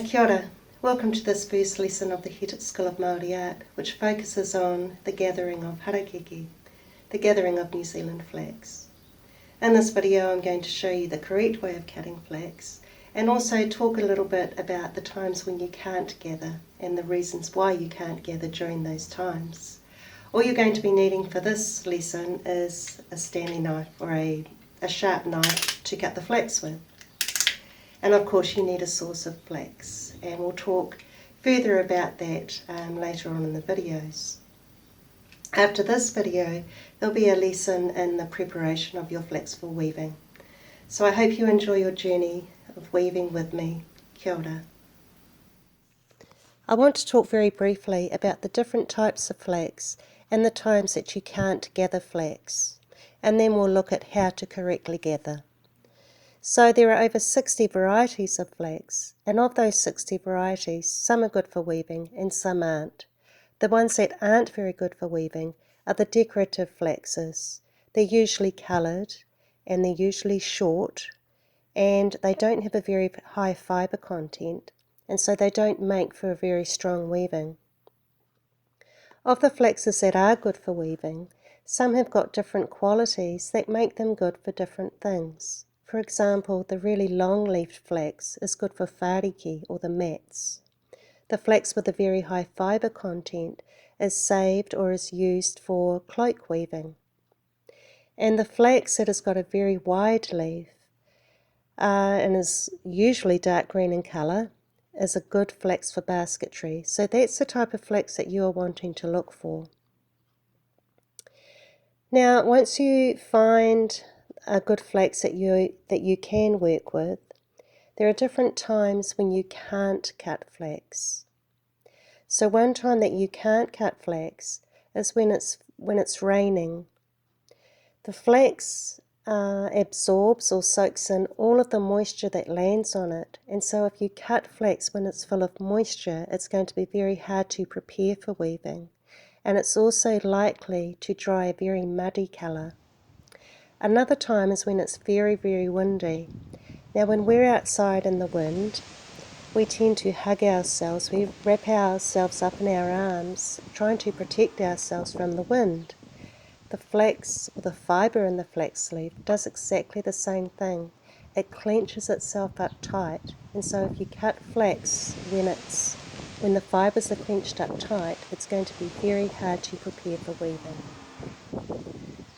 Kia ora. Welcome to this first lesson of the Hetet School of Māori Art, which focuses on the gathering of Harakeke, the gathering of New Zealand flax. In this video I'm going to show you the correct way of cutting flax and also talk a little bit about the times when you can't gather and the reasons why you can't gather during those times. All you're going to be needing for this lesson is a Stanley knife or a sharp knife to cut the flax with. And of course you need a source of flax, and we'll talk further about that later on in the videos. After this video there'll be a lesson in the preparation of your flax for weaving. So I hope you enjoy your journey of weaving with me. Kia ora. I want to talk very briefly about the different types of flax and the times that you can't gather flax, and then we'll look at how to correctly gather. So there are over 60 varieties of flax, and of those 60 varieties, some are good for weaving and some aren't. The ones that aren't very good for weaving are the decorative flaxes. They're usually coloured and they're usually short, and they don't have a very high fibre content, and so they don't make for a very strong weaving. Of the flaxes that are good for weaving, some have got different qualities that make them good for different things. For example, the really long-leafed flax is good for harakeke or the mats. The flax with a very high fibre content is saved or is used for cloak weaving. And the flax that has got a very wide leaf and is usually dark green in colour is a good flax for basketry. So that's the type of flax that you are wanting to look for. Now, once you find a good flax that you can work with, there are different times when you can't cut flax. So one time that you can't cut flax is when it's raining. The flax absorbs or soaks in all of the moisture that lands on it, and so if you cut flax when it's full of moisture, it's going to be very hard to prepare for weaving, and it's also likely to dry a very muddy colour. Another time is when it's very, very windy. Now when we're outside in the wind, we tend to hug ourselves, we wrap ourselves up in our arms, trying to protect ourselves from the wind. The flax, or the fibre in the flax leaf, does exactly the same thing. It clenches itself up tight, and so if you cut flax when the fibres are clenched up tight, it's going to be very hard to prepare for weaving.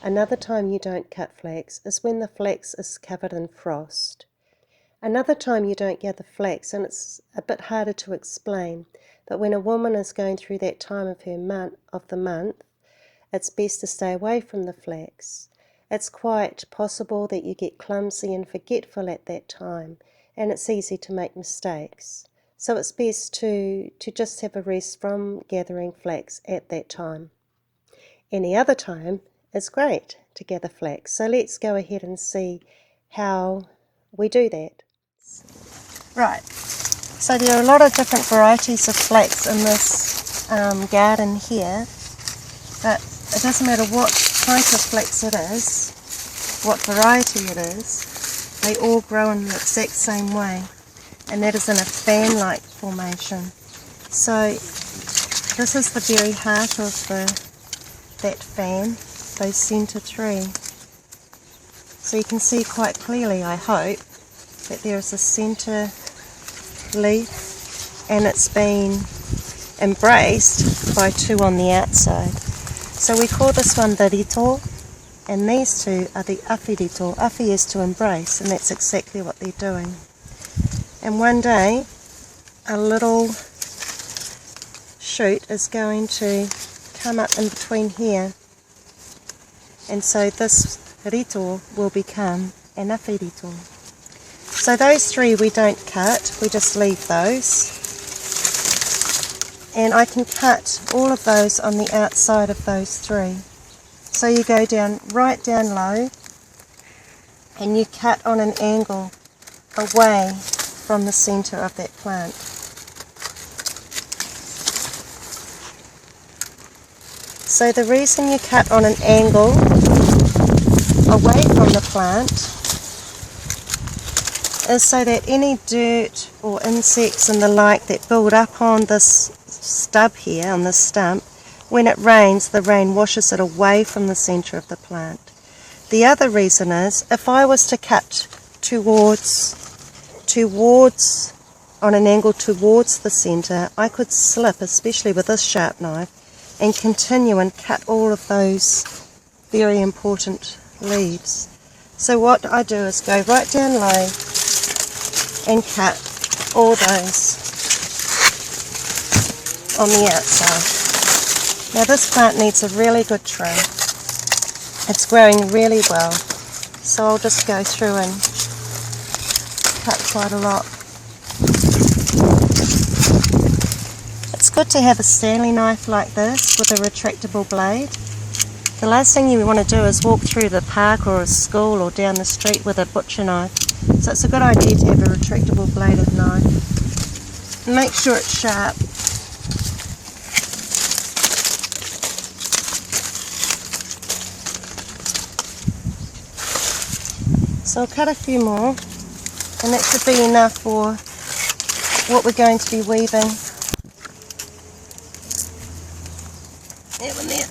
Another time you don't cut flax is when the flax is covered in frost. Another time you don't gather flax, and it's a bit harder to explain, but when a woman is going through that time of the month, it's best to stay away from the flax. It's quite possible that you get clumsy and forgetful at that time, and it's easy to make mistakes. So it's best to just have a rest from gathering flax at that time. Any other time, it's great to gather flax. So let's go ahead and see how we do that. Right, so there are a lot of different varieties of flax in this garden here, but it doesn't matter what type of flax it is, what variety it is, they all grow in the exact same way, and that is in a fan-like formation. So this is the very heart of that fan, those centre three. So you can see quite clearly, I hope, that there is a centre leaf and it's been embraced by two on the outside. So we call this one the rito, and these two are the awhi rito. Awhi is to embrace, and that's exactly what they're doing. And one day a little shoot is going to come up in between here, and so this rito will become an awhi rito. So those three we don't cut, we just leave those. And I can cut all of those on the outside of those three. So you go right down low, and you cut on an angle away from the centre of that plant. So the reason you cut on an angle away from the plant is so that any dirt or insects and the like that build up on this stub here, on this stump, when it rains, the rain washes it away from the centre of the plant. The other reason is, if I was to cut towards on an angle towards the centre, I could slip, especially with this sharp knife, and continue and cut all of those very important leaves. So what I do is go right down low and cut all those on the outside. Now this plant needs a really good trim. It's growing really well, so I'll just go through and cut quite a lot. It's good to have a Stanley knife like this with a retractable blade. The last thing you want to do is walk through the park or a school or down the street with a butcher knife. So it's a good idea to have a retractable bladed knife. And make sure it's sharp. So I'll cut a few more, and that should be enough for what we're going to be weaving. That one there.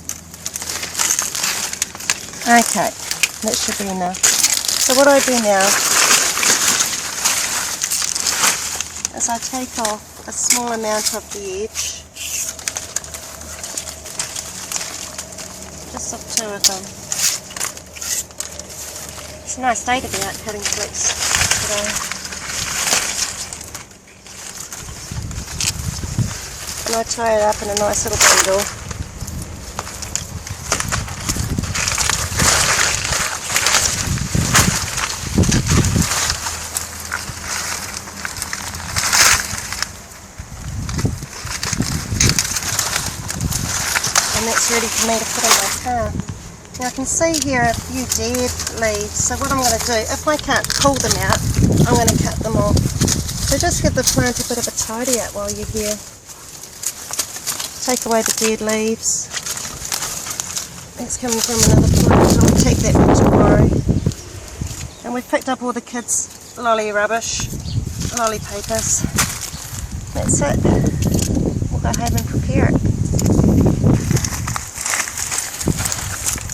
Okay, that should be enough. So what I do now is I take off a small amount of the edge, just of 2 of them. It's a nice day to be out cutting flax today. And I tie it up in a nice little bundle. And that's ready for me to put in my car. Now I can see here a few dead leaves, so what I'm going to do, if I can't pull them out, I'm going to cut them off. So just give the plant a bit of a tidy up while you're here. Take away the dead leaves. That's coming from another plant, I'll take that one tomorrow. And we've picked up all the kids' lolly rubbish, lolly papers. That's it. We'll go home and prepare it.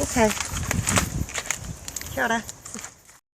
Okay. Kia ora.